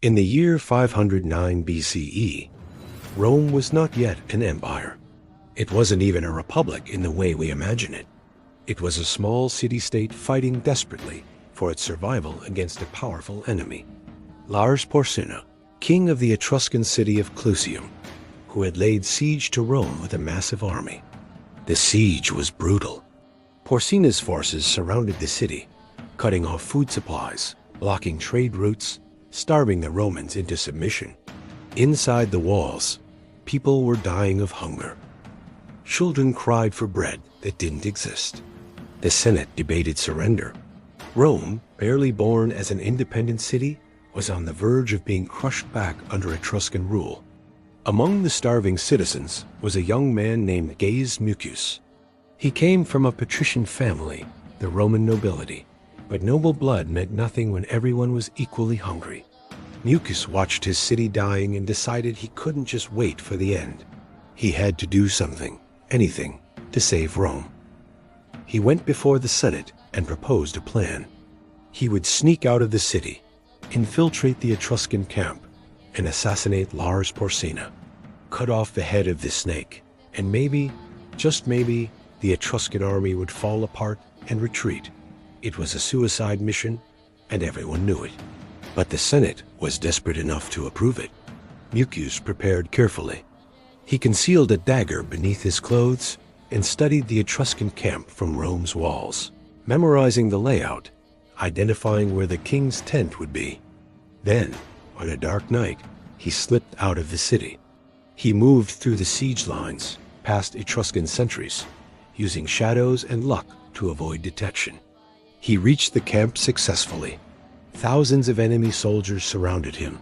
In the year 509 BCE, Rome was not yet an empire. It wasn't even a republic in the way we imagine it. It was a small city-state fighting desperately for its survival against a powerful enemy. Lars Porsena, king of the Etruscan city of Clusium, who had laid siege to Rome with a massive army. The siege was brutal. Porsena's forces surrounded the city, cutting off food supplies, blocking trade routes, starving the Romans into submission. Inside the walls, people were dying of hunger. Children cried for bread that didn't exist. The Senate debated surrender. Rome, barely born as an independent city, was on the verge of being crushed back under Etruscan rule. Among the starving citizens was a young man named Gaius Mucius. He came from a patrician family, the Roman nobility, but noble blood meant nothing when everyone was equally hungry. Mucius watched his city dying and decided he couldn't just wait for the end. He had to do something, anything, to save Rome. He went before the Senate and proposed a plan. He would sneak out of the city, infiltrate the Etruscan camp, and assassinate Lars Porsena, cut off the head of the snake, and maybe, just maybe, the Etruscan army would fall apart and retreat. It was a suicide mission, and everyone knew it. But the Senate was desperate enough to approve it. Mucius prepared carefully. He concealed a dagger beneath his clothes and studied the Etruscan camp from Rome's walls, memorizing the layout, identifying where the king's tent would be. Then, on a dark night, he slipped out of the city. He moved through the siege lines, past Etruscan sentries, using shadows and luck to avoid detection. He reached the camp successfully. Thousands of enemy soldiers surrounded him,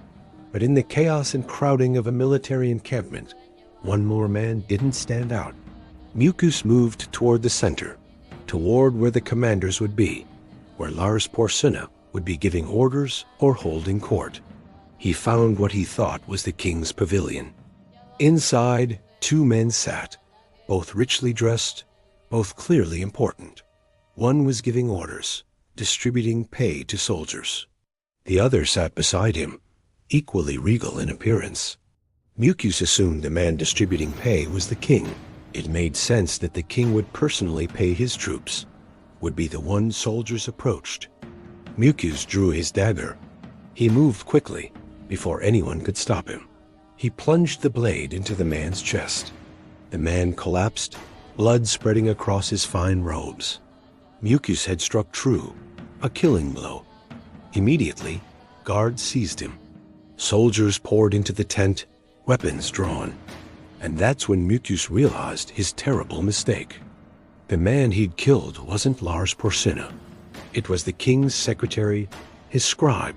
but in the chaos and crowding of a military encampment, one more man didn't stand out. Mucius moved toward the center, toward where the commanders would be, where Lars Porsena would be giving orders or holding court. He found what he thought was the king's pavilion. Inside, two men sat, both richly dressed, both clearly important. One was giving orders, distributing pay to soldiers. The other sat beside him, equally regal in appearance. Mucius assumed the man distributing pay was the king. It made sense that the king would personally pay his troops, would be the one soldiers approached. Mucius drew his dagger. He moved quickly, before anyone could stop him. He plunged the blade into the man's chest. The man collapsed, blood spreading across his fine robes. Mucius had struck true, a killing blow. Immediately, guards seized him. Soldiers poured into the tent, weapons drawn. And that's when Mucius realized his terrible mistake. The man he'd killed wasn't Lars Porsena. It was the king's secretary, his scribe,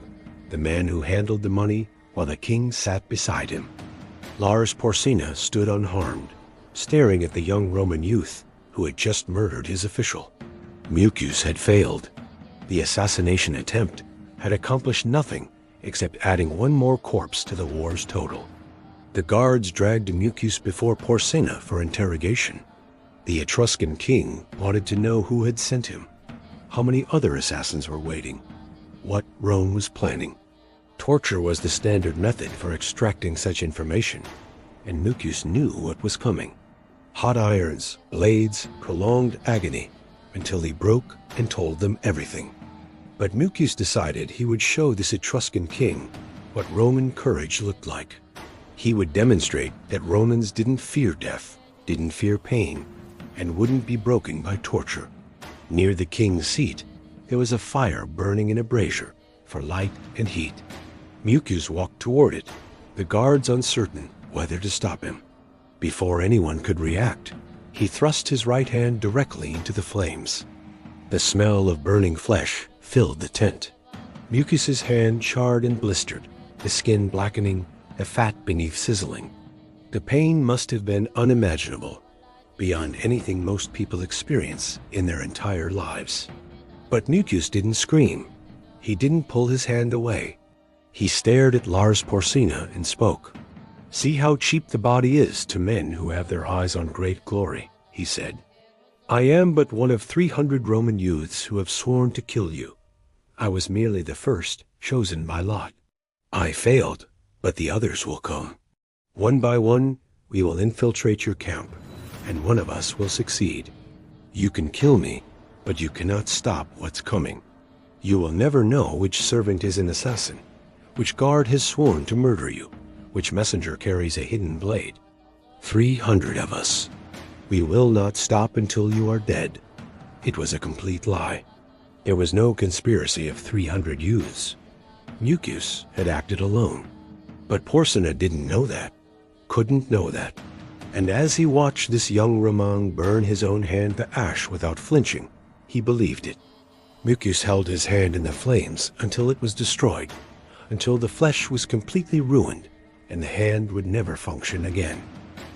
the man who handled the money while the king sat beside him. Lars Porsena stood unharmed, staring at the young Roman youth who had just murdered his official. Mucius had failed. The assassination attempt had accomplished nothing except adding one more corpse to the war's total. The guards dragged Mucius before Porsena for interrogation. The Etruscan king wanted to know who had sent him, how many other assassins were waiting, what Rome was planning. Torture was the standard method for extracting such information, and Mucius knew what was coming. Hot irons, blades, prolonged agony, until he broke and told them everything. But Mucius decided he would show this Etruscan king what Roman courage looked like. He would demonstrate that Romans didn't fear death, didn't fear pain, and wouldn't be broken by torture. Near the king's seat, there was a fire burning in a brazier for light and heat. Mucius walked toward it, the guards uncertain whether to stop him. Before anyone could react, he thrust his right hand directly into the flames. The smell of burning flesh filled the tent. Mucius's hand charred and blistered, the skin blackening, the fat beneath sizzling. The pain must have been unimaginable, beyond anything most people experience in their entire lives. But Mucius didn't scream. He didn't pull his hand away. He stared at Lars Porsena and spoke. "See how cheap the body is to men who have their eyes on great glory," he said. "I am but one of 300 Roman youths who have sworn to kill you. I was merely the first, chosen by lot. I failed, but the others will come. One by one, we will infiltrate your camp, and one of us will succeed. You can kill me, but you cannot stop what's coming. You will never know which servant is an assassin, which guard has sworn to murder you, which messenger carries a hidden blade. 300 of us. We will not stop until you are dead. It was a complete lie. There was no conspiracy of 300 youths. Mucus had acted alone. But Porcina didn't know that, couldn't know that. And as he watched this young Ramang burn his own hand to ash without flinching, he believed it. Mucus held his hand in the flames until it was destroyed, until the flesh was completely ruined and the hand would never function again.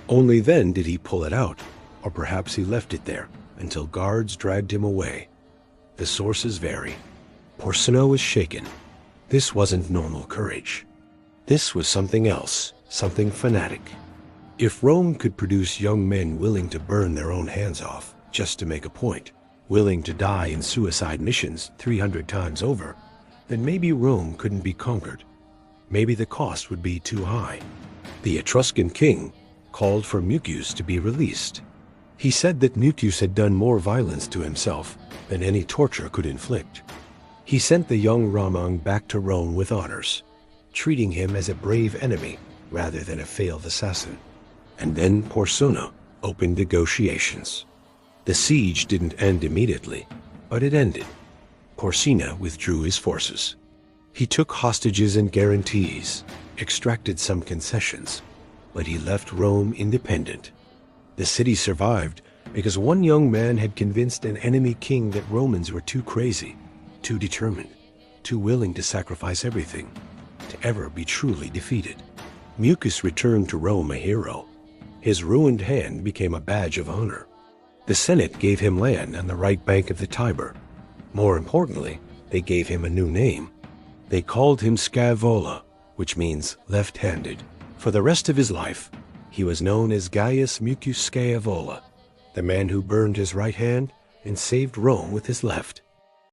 Only then did he pull it out, or perhaps he left it there until guards dragged him away. The sources vary. Porcina was shaken. This wasn't normal courage. This was something else, something fanatic. If Rome could produce young men willing to burn their own hands off just to make a point, willing to die in suicide missions 300 times over, then maybe Rome couldn't be conquered. Maybe the cost would be too high. The Etruscan king called for Mucus to be released. He said that Mucus had done more violence to himself than any torture could inflict. He sent the young Ramang back to Rome with honors, treating him as a brave enemy rather than a failed assassin. And then Porcina opened negotiations. The siege didn't end immediately, but it ended. Porcina withdrew his forces. He took hostages and guarantees, extracted some concessions, but he left Rome independent. The city survived because one young man had convinced an enemy king that Romans were too crazy, too determined, too willing to sacrifice everything to ever be truly defeated. Mucus returned to Rome a hero. His ruined hand became a badge of honor. The Senate gave him land on the right bank of the Tiber. More importantly, they gave him a new name. They called him Scaevola, which means left-handed. For the rest of his life, he was known as Gaius Mucus Scaevola, the man who burned his right hand and saved Rome with his left.